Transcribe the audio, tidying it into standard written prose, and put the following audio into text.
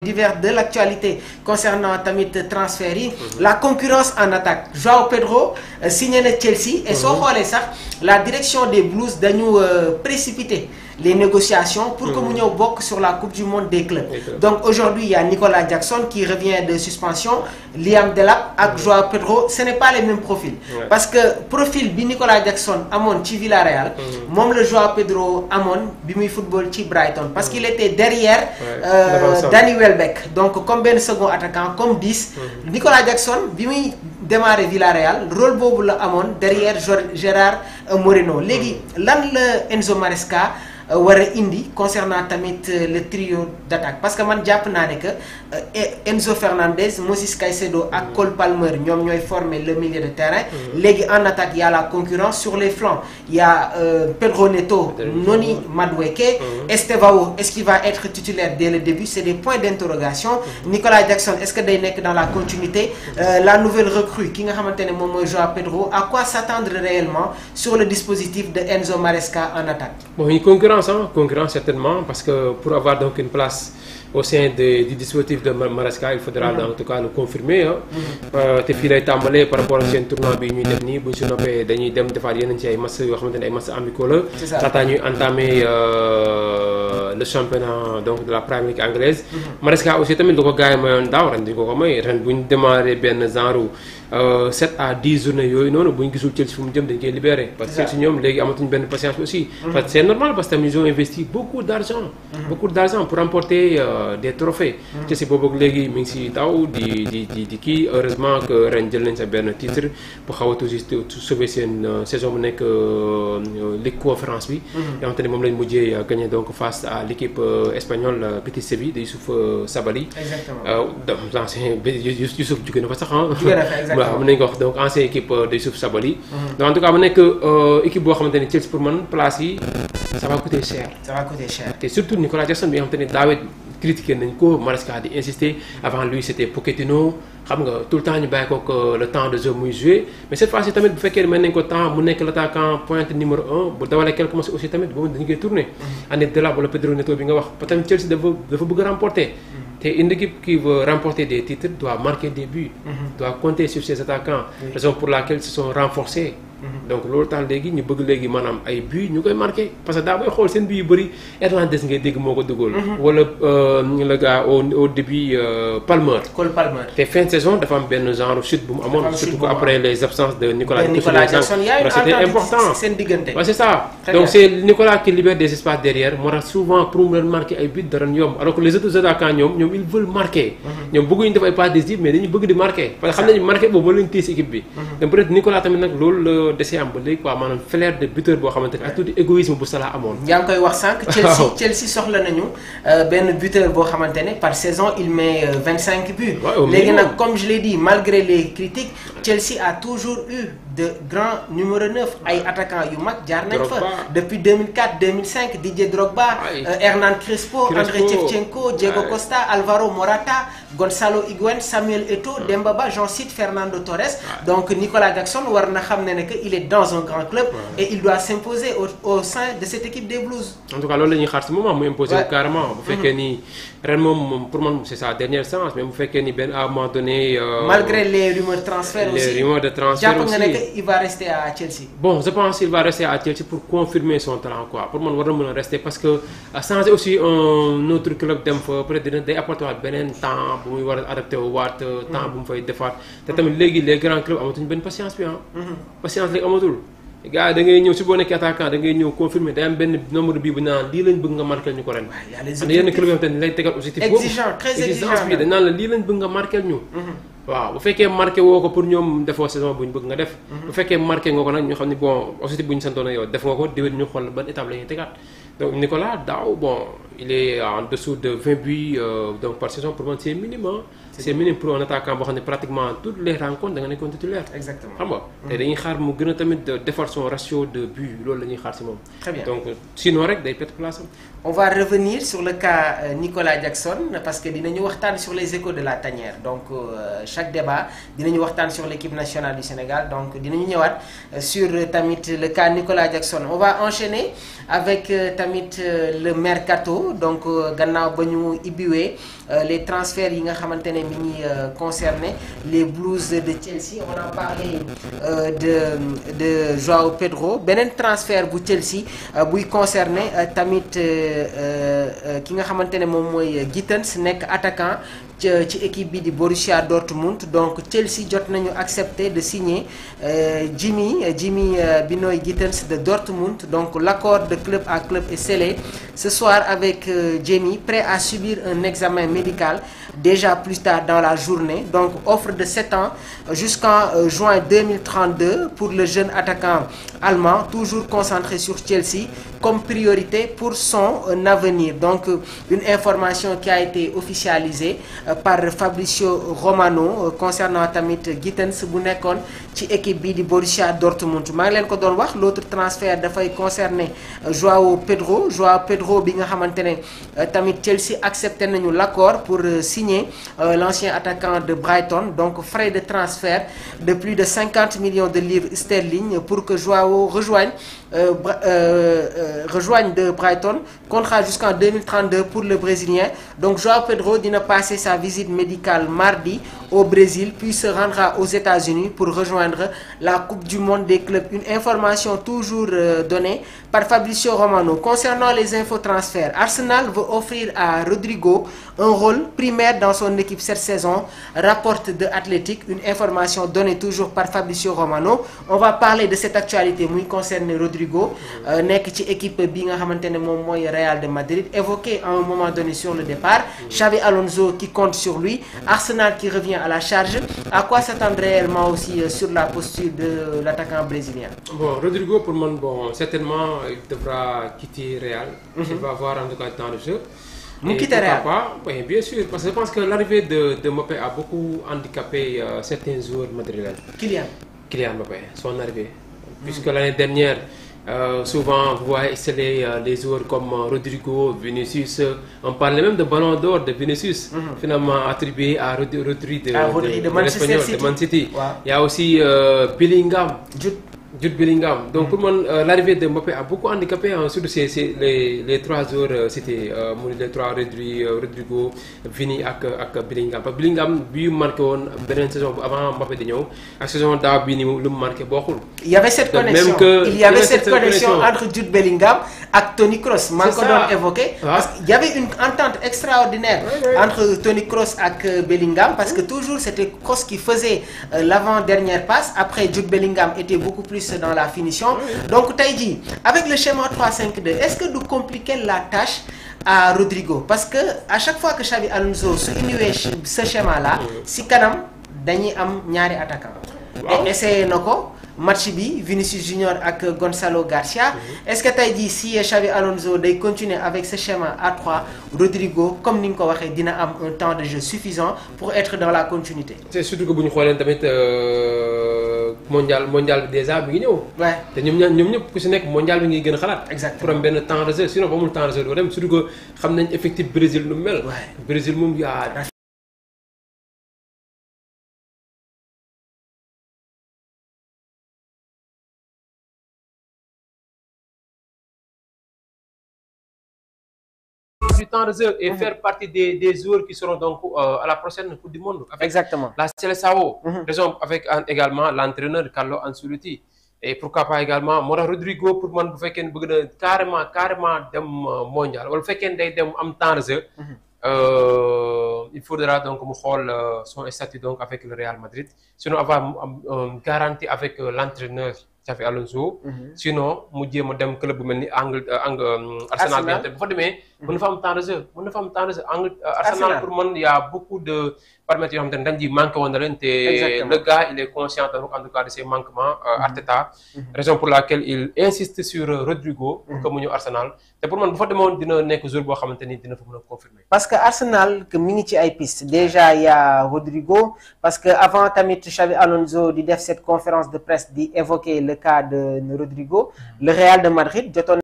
divers de l'actualité concernant tamit transfert yi. La concurrence en attaque. João Pedro signé na Chelsea et soo xoolee sax la direction des Blues dañu précipité les négociations pour que mu ñëw bokk sur la Coupe du Monde des clubs. Donc aujourd'hui il y a Nicolas Jackson qui revient de suspension, Liam Delap ak João Pedro, ce n'est pas les mêmes profils. Parce que profil bi Nicolas Jackson amoon ci Villarreal moom la João Pedro amoon bi muy football ci Brighton parce qu'il était derrière Danny Welbeck, donc comme benn second attaquant comme 10. Nicolas Jackson bi muy démarré Villarreal rôle boobu la amoon derrière Gérard Moreno. Léegi lan la Enzo Maresca war a indi concernant tamit le trio d'attaque parce que man jàpp naa ne que Enzo Fernandez, Moses Caicedo ak Cole Palmer ñoom ñooy former le milieu de terrain. Léegi en attaque il y a la concurrence sur les flancs, il y a Pedro Neto, Noni Madueke, Estevao, est-ce qu'il va être titulaire dès le début? C'est des points d'interrogation. Nicolas Jackson, est-ce que day nekk dans la continuité? La nouvelle recrue ki nga xamante ne moom mooy João Pedro, à quoi s'attendre réellement sur le dispositif de Enzo Maresca en attaque? Bon, une concurrence certainement, parce que pour avoir donc une place au sein du dispositif de Maresca, il faudra en tout cas le confirmer. te fii lay tàmbalee par rapport ak seen tournoi bi ñuy def nii bu ñu si noppee dañuy dem defaat yeneen ci ay match yoo xamante ne ay match amicaux la. laataa ñuy entamer le championnat donc de la Premier League anglaise. Maresca aussi tamit lu ko gars yi mayoon daaw ren di ko may ren bu ñu démarré benn genre 7 à 10 journées yooyu noonu bu ñu gisul Chelsea fu mu jëm dañ koy libéré. parce que Chelsea ñoom léegi amatuñ benn patience bi aussi. parce que c'est normal parce que tamit ils ont investi beaucoup d'argent pour remporter des trophées. Chelsea boobu ak léegi mi ngi si daw di kii heureusement que ren jël nañ sa benn titre bu xaw a toujours sauver seen saison bu nekk Ligue Conférence bi. yoo xamante ne moom lañ mujjee gagné donc face à l'équipe espagnole Betis Séville de Youssouf Sabaly. Exactement. l'ancien Youssouf jóge na fa sax waaw mën nañu ko wax donc ancienne équipe de Youssouf Sabaly. donc en tout cas mu nekk équipe boo xamante ne Chelsea pour man place yi ça va coûter cher. Ça va coûter cher. te surtout Nicolas Jackson bi nga xamante ne daawet critiqué nañ ko Maresca di insister avant lui c'était Pochettino xam nga tout le temps ñu bàyyi ko le temps de jeu muy jouer mais cette fois-ci tamit bu fekkee mën nañ ko temps mu nekk l'attaquant pointe numéro 1 bu dawalee quelques matchs aussi tamit boobu dañu koy tourner. andi Delap wala Pedro Neto bi nga wax ba tamit Chelsea dafa bëgg a remporter. te une équipe qui veut remporter des titres doit marquer des buts. Doit compter sur ses attaquants. Raison pour laquelle ils se sont renforcés. donc loolu tax léegi ñu bëgg léegi maanaam ay buts ñu koy marqué parce que daa booy xool seen buts yu bëri Hernandez ngay dégg moo ko dugal. wala le gars au début Palmer. Cole Palmer. te fin de saison dafa am benn genre chute bu mu amoon. surtout que après les absences de Nicolas Jackson c'était important. seen diggante. waaw c'est ça. donc c'est Nicolas qui libère des espaces derrière moo tax souvent pour mu leen marquer ay buts dara yomb alors que les autres attaquants ñoom ils veulent marquer. ñoom bëgguñu def ay passes décisives mais dañuy bëgg di marquer parce que xam nañu marquer boobu moo leen téye si équipe bi. donc peut-être Nicolas tamit nag loolu desee am ba léegi quoi maanaam flair de buteur boo xamante ne ak tuuti égoïsme bu Salah amoon. yaa ngi koy wax sànq. Chelsea soxla nañu benn buteur boo xamante ne par saison il met 25 buts. léegi nag comme je l'ai dit malgré les critiques Chelsea a toujours eu de grands numéro 9 ay attaquants yu mag jaar nañ fa. depuis 2004 2005 Didier Drogba. Hernan Crespo André Shevchenko Diego Costa Alvaro Morata Gonzalo Higuaín Samuel Eto'o Demba Ba j'en cite Fernando Torres. donc Nicolas Jackson war na xam ne que il est dans un grand club et il doit s'imposer au sein de cette équipe des Blues. en tout cas loolu la ñuy xaar si moment mu imposer carrément. bu fekkee ni ren moom pour man c'est sa dernière chance mais bu fekkee ni benn à un moment donné. malgré les rumeurs de transfert aussi. les rumeurs de transfert aussi jàpp nga ne que il va rester à Chelsea. bon je pense qu'il va rester à Chelsea pour confirmer son talent quoi pour man war na mën a rester parce que changer aussi un autre club dem fa peut-être dina day apporter waat beneen temps bu muy war a adapté wu waat temps bu mu fay defaat te tamit léegi les grands clubs amatuñu benn patience bi patience léegi amatul gars yi da ngay ñëw si boo nekkee attaquant da ngay ñëw confirmer day am benn nombre bii bu naan lii lañ bëgg nga marqué ñu ko ren. am na yenn club yoo xam ne lay tegal objectif boobu exigeant très exigeant bi dañ naan la lii lañ bëgg nga marqué ñu. waaw bu fekkee marqué woo ko pour ñoom defoo saison bu ñu bëgg nga def. bu fekkee marqué nga ko nag ñu xam ne bon objectif bu ñu santoon yow def nga ko déwén ñu xool ban étape la ñuy tegaat donc Nicolas daaw bon il est en dessous de 20 buts donc par saison pour moi c'est minimum. c'est minimum pour un attaquant boo xam ne pratiquement toutes les rencontres da nga nekkoon titulaire. exactement xam nga. te dañuy xaar mu gën a tamit defar son ratio de but loolu la ñuy xaar si moom. très bien donc sinon rek day perte place am. on va revenir sur le cas Nicolas Jackson parce que dinañu waxtaan sur les échos de la tanière donc chaque débat dinañu waxtaan sur l'équipe nationale du Sénégal donc dinañu ñëwaat sur tamit le cas Nicolas Jackson on va enchaîner avec tamit le mercato donc gannaaw ba ñu ibbiwee les transferts yi nga xamantene mi ngi concerné les Blues de Chelsea. On a parlé de Joao Pedro. Benen transfert bu Chelsea buy concerné tamit ki nga xamantene mom moy Gittens nek attaquant ci équipe bi di Borussia Dortmund. Donc Chelsea jot nañu accepté de signer Jimmy Binoy Gittens de Dortmund. Donc l'accord de club à club est scellé ce soir avec Jimmy, prêt à subir un examen médical déjà plus tard dans la journée. Donc offre de 7 ans jusqu'en juin 2032 pour le jeune attaquant allemand, toujours concentré sur Chelsea comme priorité pour son avenir. Donc une information qui a été officialisée par Fabrizio Romano concernant tamit Gittens bu nekkoon ci équipe bi di Borussia Dortmund. maa ngi leen ko doon wax, l'autre transfert dafay concerner Joao Pedro bi nga xamantene tamit Chelsea accepté nañu l'accord pour signer l'ancien attaquant de Brighton. Donc frais de transfert de plus de 50 millions de livres sterling pour que Joao rejoigne de Brighton, contrat jusqu'en 2032 pour le Brésilien. Donc Joao Pedro dina passer sa visite médicale mardi au Brésil puis se rendra aux États-Unis pour rejoindre la Coupe du Monde des clubs. Une information toujours donnée par Fabrizio Romano. Concernant les infos transferts, Arsenal veut offrir à Rodrigo un rôle primaire dans son équipe cette saison, rapporte The Athletic, une information donnée toujours par Fabrizio Romano. On va parler de cette actualité qui concerne Rodrigo, nek ci équipe bi nga xamantene mom moy Real de Madrid, évoqué à un moment donné sur le départ. Xavi Alonso qui compte sur lui, Arsenal qui revient à la charge. À quoi s'attendre réellement aussi sur la posture de l'attaquant brésilien? Bon, Rodrigo pour moi, bon, certainement il devra quitter Real. Il va avoir en tout cas le temps de jeu. Oui, bien sûr, parce que je pense que l'arrivée de Mbappé a beaucoup handicapé certains joueurs madrilènes. Kylian Mbappé, son arrivée. Puisque l'année dernière, souvent vous voyez exceller les joueurs comme Rodrigo, Vinicius. On parlait même de ballon d'or de Vinicius, finalement attribué à Rodri de Man City. Wow. Il y a aussi Bellingham. Jude Bellingham. Donc pour moi, l'arrivée de Mbappé a beaucoup handicapé. Surtout les trois joueurs, c'était les trois Rodrigo, Vini et Bellingham. Bellingham, lui, marqué une saison avant Mbappé de ñëw. La saison d'avant, lui, il marqué beaucoup. Il y avait cette connexion. Il y avait cette connexion entre Jude Bellingham et Toni Kroos. Marco l'a évoqué. Parce qu'il y avait une entente extraordinaire entre Toni Kroos et Bellingham. Parce que toujours, c'était Kroos qui faisait l'avant-dernière passe. Après, Jude Bellingham était beaucoup plus dans la finition. Donc Taïdi, avec le schéma 3-5-2, est-ce que nous compliquons la tâche à Rodrigo? Parce que à chaque fois que Xavi Alonso s'unit ce schéma-là, si kanam dañuy am ñaari attaquant. Et essayé nako match bi Vinicius Junior ak Gonzalo Garcia. Est-ce que Taïdi, si Xavi Alonso day continuer avec ce schéma A3, Rodrigo comme ni nga ko waxé dina am un temps de jeu suffisant pour être dans la continuité? C'est surtout que buñu xolé tamit mondial déjà bi ngi ñëw. Té ñom ñep ku ci nek mondial bi ngi gën xalat. Exactement. Pour am ben temps de jeu, sinon ba mu temps de jeu do dem surtout que xam nañ effectif Brésil nu mel. Brésil mom ya du temps de jeu et faire partie des joueurs qui seront donc à la prochaine Coupe du Monde. Exactement. La Seleção, raison avec également l'entraîneur Carlo Ancelotti. Et pourquoi pas également Mora Rodrigo pour moi, bu fekkene bëgg na carrément dem mondial wala bu fekkene day dem am temps de jeu. Il faudra donc mu xol son statut donc avec le Real Madrid. Sinon avoir une garantie avec l'entraîneur Xavi Alonso. Sinon mu jéem dem club bu melni Arsenal bi te bu fa démé mën na fa am temps de jeu Arsenal pour moi il y a beaucoup de paramètres yoo xamante ne dañ di manqué woon na leen te le gars il est conscient donc en tout cas de ses manquements Arteta raison pour laquelle il insiste sur Rodrigo pour que mu ñëw Arsenal te pour man bu fa demoon dina nekk jour boo xamante ni dina fa mën a confirmer. Parce que Arsenal que mi ngi ci ay piste déjà il y a Rodrigo parce que avant tamit Xavi Alonso di def cette conférence de presse di évoquer le cas de Rodrigo le Real de Madrid jotoon